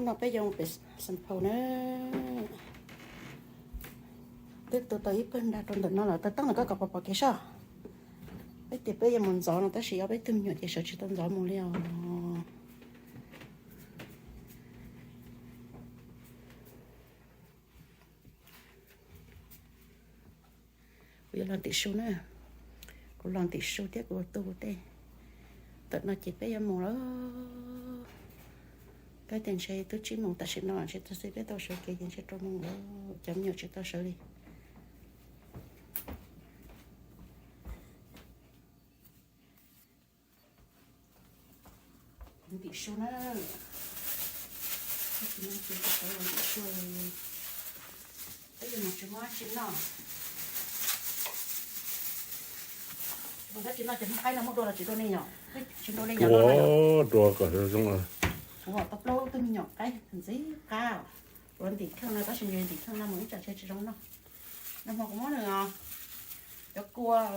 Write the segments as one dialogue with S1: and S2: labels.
S1: nó bây giờ bị sản phẩm nữa từ tới bên đã trong nó là tới tăng là cái cặp bọc cái sao bây giờ bây giờ mình gió nó tới chỉ ở bây từng nhiều thì sợ chỉ tận gió một liều bây giờ làm tỷ số nữa còn làm tỷ số tiếp của tôi đây tận nó chỉ bây giờ một đó cái tiền xe tôi chỉ mong ta sẽ nói sẽ tôi sẽ biết tao sợ cái tiền xe trong mong đó chấm nhiều sẽ tao sợ đi tỷ số nữa cái tiền xe tôi làm tỷ số bây giờ một chấm mấy chấm nào bây giờ chấm nào chấm hai là một đô là chỉ đô này nhỏ chấm đô này nhỏ
S2: đùa cả rồi xong rồi
S1: họ tập lâu tôi nhỏ cái thằng gì cao rồi thì thương này có chuyện gì thì thương năm mới trả chơi chỉ trong nó năm họ có món này à cho cua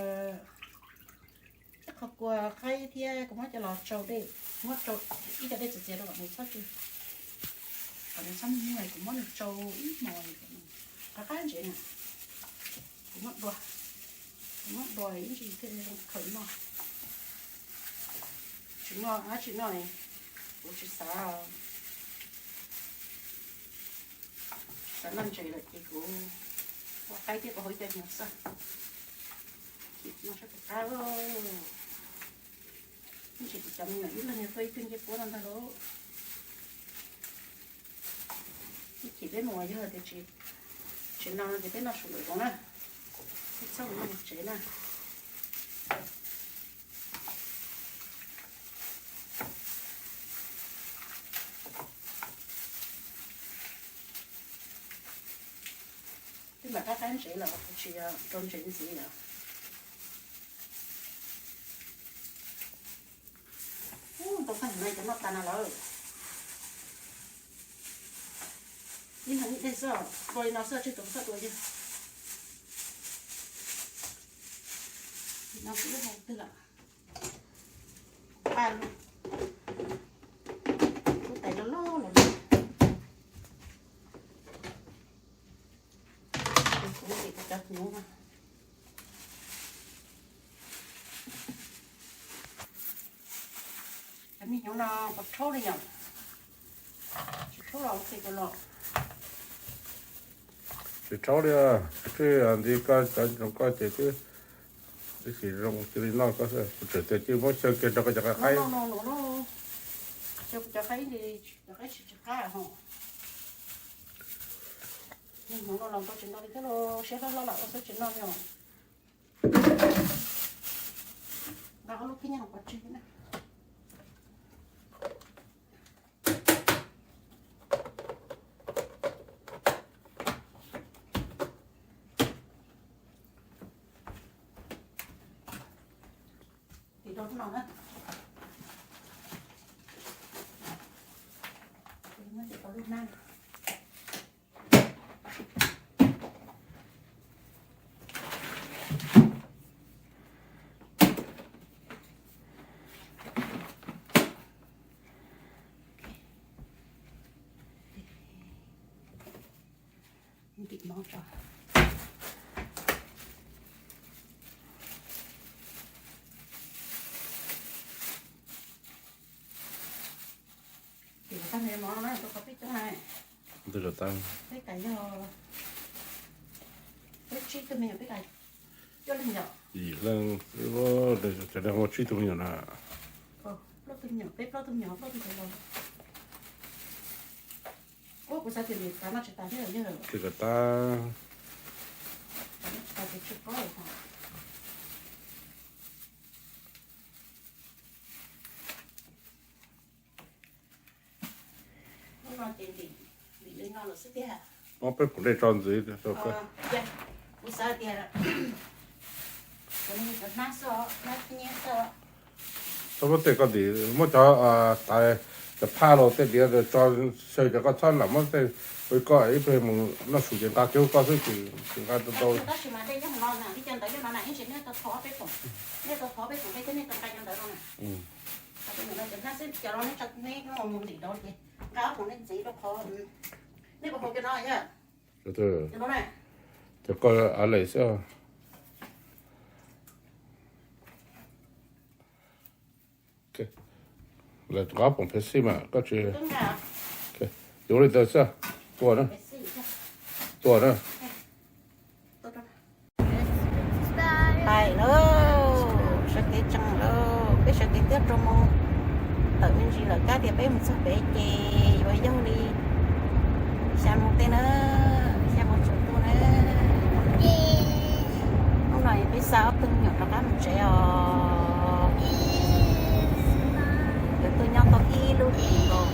S1: chắc học cua khai thì có món cho lọt trâu đi món trâu ít cho đây chỉ đâu này sao chứ còn đến xong như này cũng món được trâu ít mồi có cái gì nè cũng món đòi ít gì thì khởi mà chuyện nó này我去啥làm chơi là chỉ có cái tiếp có hơi đẹp nhiều sao nó sẽ có cá rồi chỉ chấm nhỏ ít là nhiều tôi chuyên nghiệp của nó đó chỉ biết mùa giờ thì chỉ nào thì biết nó sụp đổ nè sau nó chế nè nhưng mà các anh sẽ là chỉ trong chuyện gì à tôi phải này cho nó tan rồi nhưng mà bây giờ rồi nó sẽ chỉ tổng số tuổi chứ nó cũng không tức là ba luôn cái tay nó lo là chặt nhũ mà cái mình nhũ nó bật thô đi nhở thô là thì có lọ
S2: chỉ cháu đi à chứ anh đi coi trong coi chỉ chứ cái gì trong cái nó có sẽ chỉ chứ mỗi sơ kia đâu có chả khai
S1: nó cho khai thì cho khai chỉ cho khai hả nhưng nó làm tôi chuyện đó đi cái nó sẽ nó lại nó sẽ chuyện đó rồi đó lúc cái nhà nó chuyện này thì đó nó nữa nó sẽ có lúc nan bị máu tròn thì cái này món nó tôi có biết chỗ này
S2: từ từ tăng
S1: cái cái giờ cái chi tôi mình cái cho lên nhỏ
S2: gì lần có để cho đang có truy tung nhiều nè
S1: nó tôi nhỏ nó tôi nhỏ rồi ô của sao thì cái nó chỉ ta thế là như
S2: thì người ta
S1: ta phải chụp có rồi nó tiền thì bị lên ngon là sức thế hả
S2: nó phải phụ đề tròn dưới cho cái
S1: dạ bữa sau thì là cái này cái nát sọ nát nhẹ sọ
S2: sao có thể có gì mỗi cho tạiจะพาเราเดี๋ยวจะจอเฉยจะก็ชอบหลังมันแต่ไปก็ไอ้เพลงมันน่าสูงจังตาเกี่ยวก็คือถึงการโต
S1: đó chỉ mà đây cái ngon nè đi chân tới cái nó này chỉ nên tôi khó cái cổ nên tôi khó cái cổ cái này tôi cay chân tới nó này cái này nó chấm nó sẽ cho nó chặt nét nó mồm gì đó kìa Cáo của nên gì đâu khó. Nên có cái nói nhá.
S2: từ
S1: Cái nó này.
S2: từ coi ở lại sao ok là có bằng phép xí mà có chuyện
S1: Đúng nào.
S2: ok dùng đi tới sao tua nữa
S1: Cái gì chứ.
S2: tua nữa
S1: Tốt đó. Hay nữa. Sẽ cái chẳng đâu. Cái sẽ cái tiếp trong mô. Tự mình chỉ là cá thì bé mình sẽ bé chê. Rồi dâu đi. Xem một tên nữa. Xem một chút nữa. Hôm nay biết sao từng nhỏ nó cá mình sẽ để tôi nhau tao y luôn rồi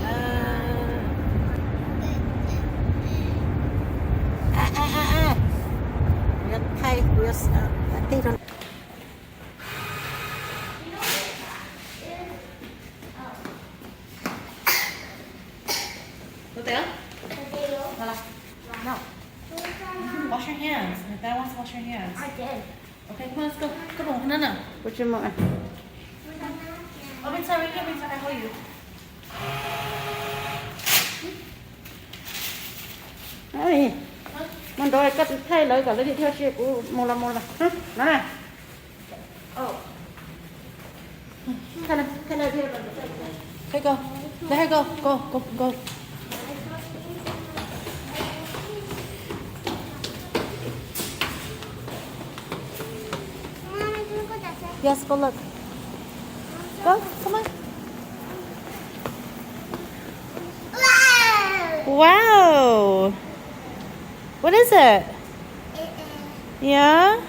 S1: Việt Thái Việt tí rồi What there? No. Wash your hands. Dad wants to wash your hands.
S3: I did.
S1: Okay, come on, let's go. Come on, no, no. What's your mom? Oh, bên sau right here, bên sau I hold you. Đấy. Mình đòi cắt thay lời cả lấy đi theo chị của một là hả? Nó này. Oh. Thay này đi. Okay, go. Let her go. Go. Yes, go look. Go, come on. Wow. What is it? Yeah?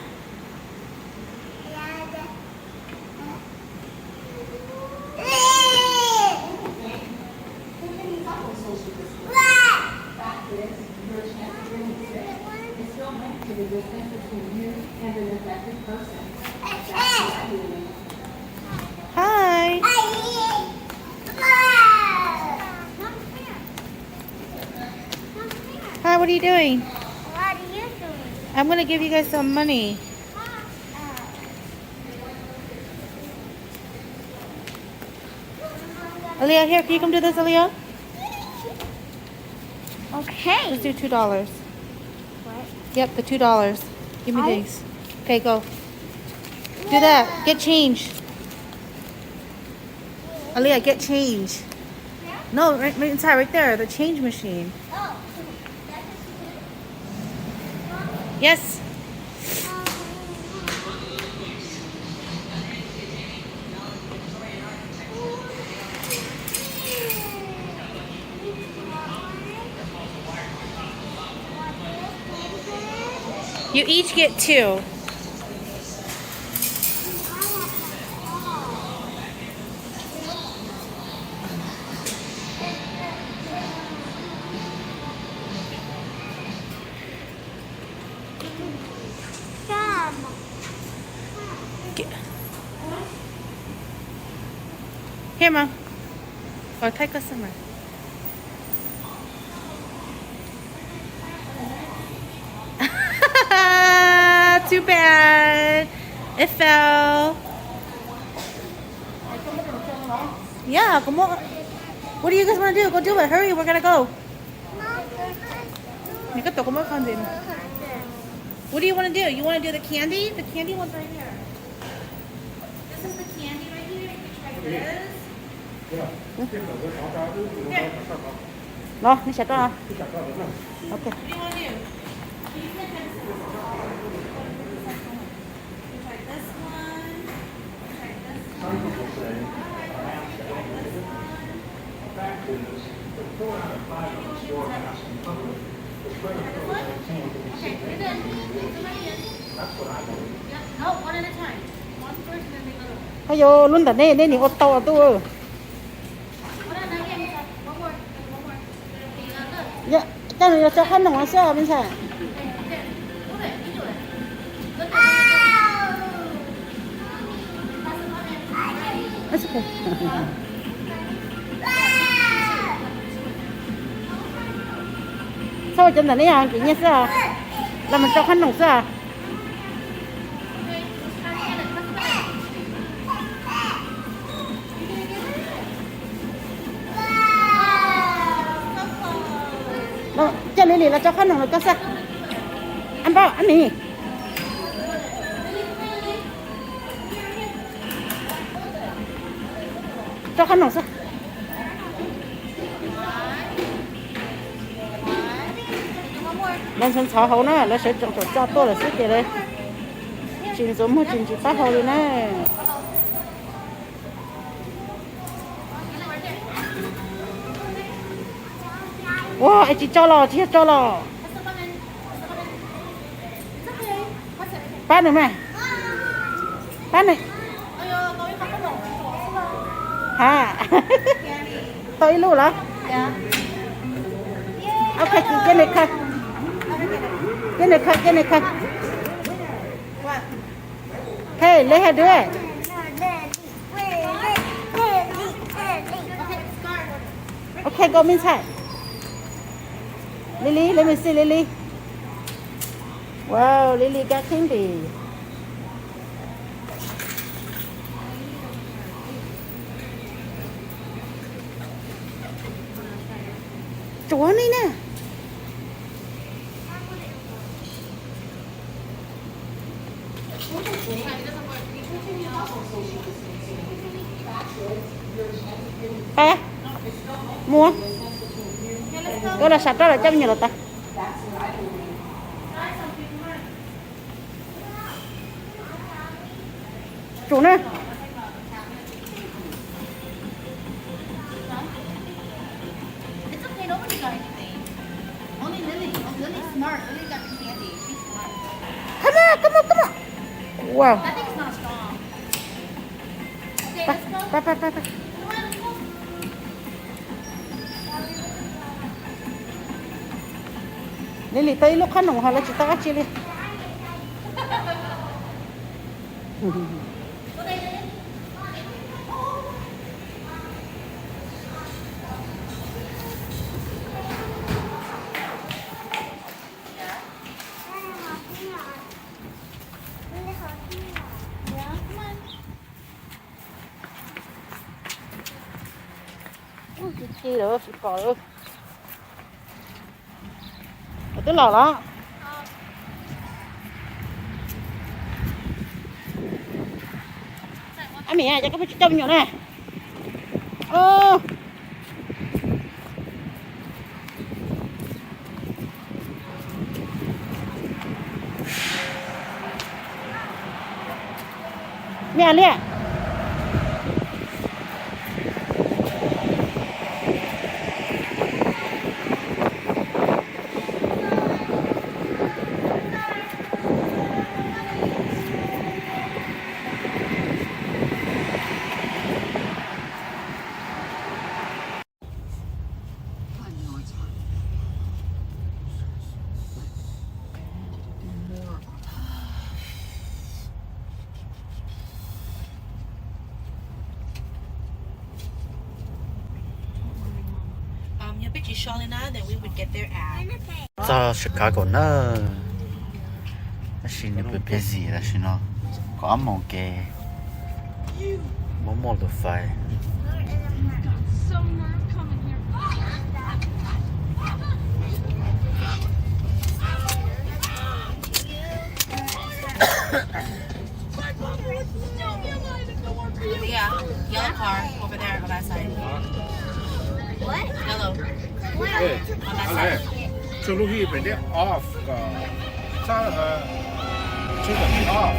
S1: Hi. Hi, what are you doing?
S3: What are you doing?
S1: I'm going to give you guys some money. Aaliyah, here, can you come do this, Aaliyah?
S3: Okay.
S1: Let's do $2.
S3: What?
S1: Yep, the $2. Give me
S3: I-
S1: these. Okay, go. Do that. Get change. Aaliyah, get change. No, right inside, right there, the change machine.
S3: Oh.
S1: Yes. You each get 2.
S3: Come.
S1: Here, Mom. Or take us somewhere. Too bad. It fell. Yeah, come on. What do you guys want to do? Go do it. Hurry, we're going to go. What do you want to do? You want to do the candy? The candy one's right here. This is the candy right here. You can try this.
S4: Nó chặt ra. Ok.
S1: What do you want to do? Try this one. Try this one. Okay, you're done. Somebody in. Yeah, no, one at a time. One first, then the other one.
S4: Ayo, luôn tận đâyนี่อดโตตัว
S1: One at a time. One more. One more. Okay, good.
S4: อย่าจ้าเราจะขั้นหนึ่งว่าเสื้อเป็นใช่
S1: Okay, do it. You do it. Look at Pass it on in. Ready?
S4: ไม่ใช่ sao chân là này à kiểu như sao là mình cho khăn nồng sao
S1: Okay, pass it in. Pass it in.
S4: cho Lily là cho khăn nồng là có sao ăn bao ăn gì cho khăn nồng sao lần sau cháu hậu nữa là sẽ trồng cho tôi là sẽ để đây chuyện giống một chuyện chỉ phát hậu đi nè wow anh chị cho lò chị cho lò bán được mày bán này hả tôi luôn hả ok cái này khai cái này khai hey lấy hai đứa ok go inside Lily let me see Lily wow Lily got candy chúa này nè ê mua cái là sạch đó là chấp nhận là ta chủ nè come on wow bye Lily tay lúc khăn nồng họ là chỉ ta chỉ đi chi nữa chỉ có nữa tức là đó anh mẹ cho cái trong nhỏ này mẹ liền
S1: Your picture Charlena, then we would get their ad.
S5: Cho Chicago nó xin được busy là xin nó có một cái một phải
S1: Yeah, yellow car over there on that side. What? Yellow.
S2: 네, 안에 저기 bên off cái chỗ cái off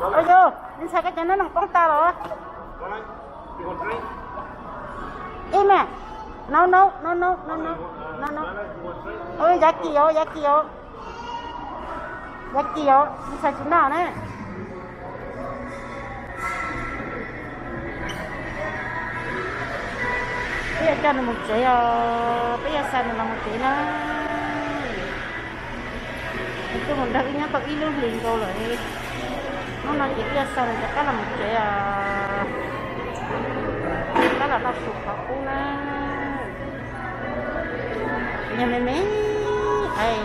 S4: ôi vô đi xe cái chân nó nằm con ta rồi im à no ôi giá kiều đi xe chỗ nào đấy bây giờ cho nó một chế bây giờ xe nó là một chế đó tôi muốn đợi nhá tôi ít luôn liền rồi nó chỉ bây giờ là chắc là một chế đó là nó sụp vào cũng nè nhà mẹ mẹ ai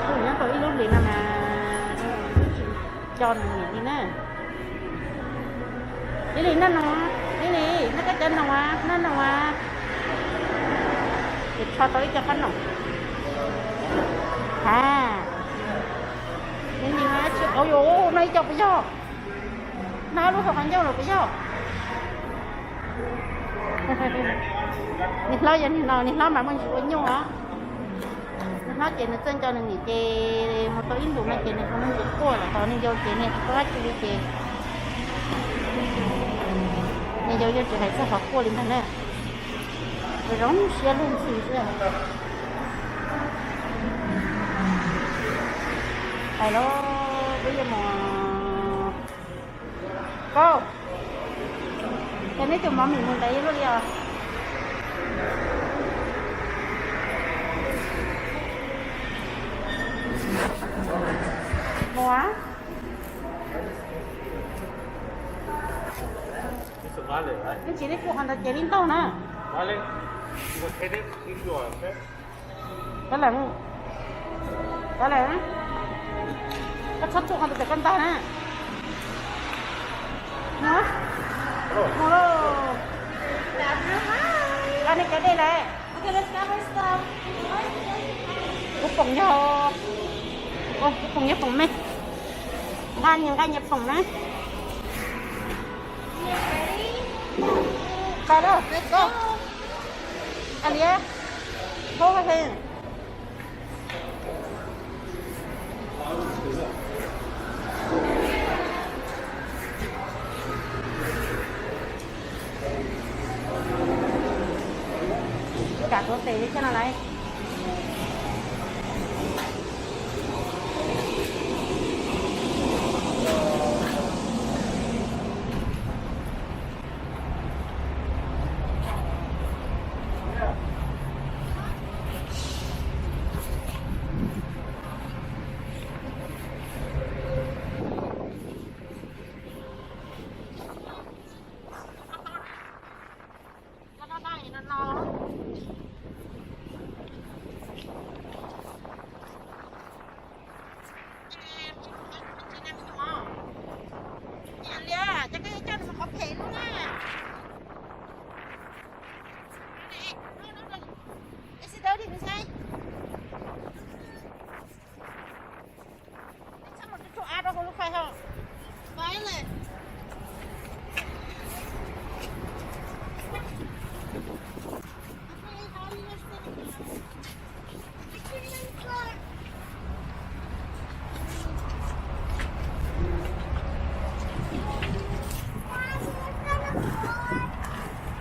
S4: tôi nhớ tôi lúc liền mà cho này đi nè đi nó nó cái chân nào à nó nào à để cho tới cho con nào à nên gì mà chứ ôi dồi này chọc bây giờ nó lúc không ăn dâu rồi bây giờ nít lo vậy nít lo mà mình chịu nhau á nó chỉ là chân cho nên nghỉ chơi một tối đủ mà chơi này không nên qua là tao nên vô chơi này có chơi chơi nên vô chơi hay sẽ học qua liền thế này rồi giống xe luôn xì ra hello bây giờ mà cô cái này tụi mình muốn lấy luôn đi à quá cái chị đấy phụ hành là chị đến đâu nè cái là cái sắp phụ hành là con ta nè nó cái này cái đây này okay let's go let's go cục phòng nhau cục phòng nhập phòng mấy gan nhập phòng đấy cái đó let's go Alia go ahead cả tổ tế cho nó này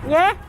S4: Yeah.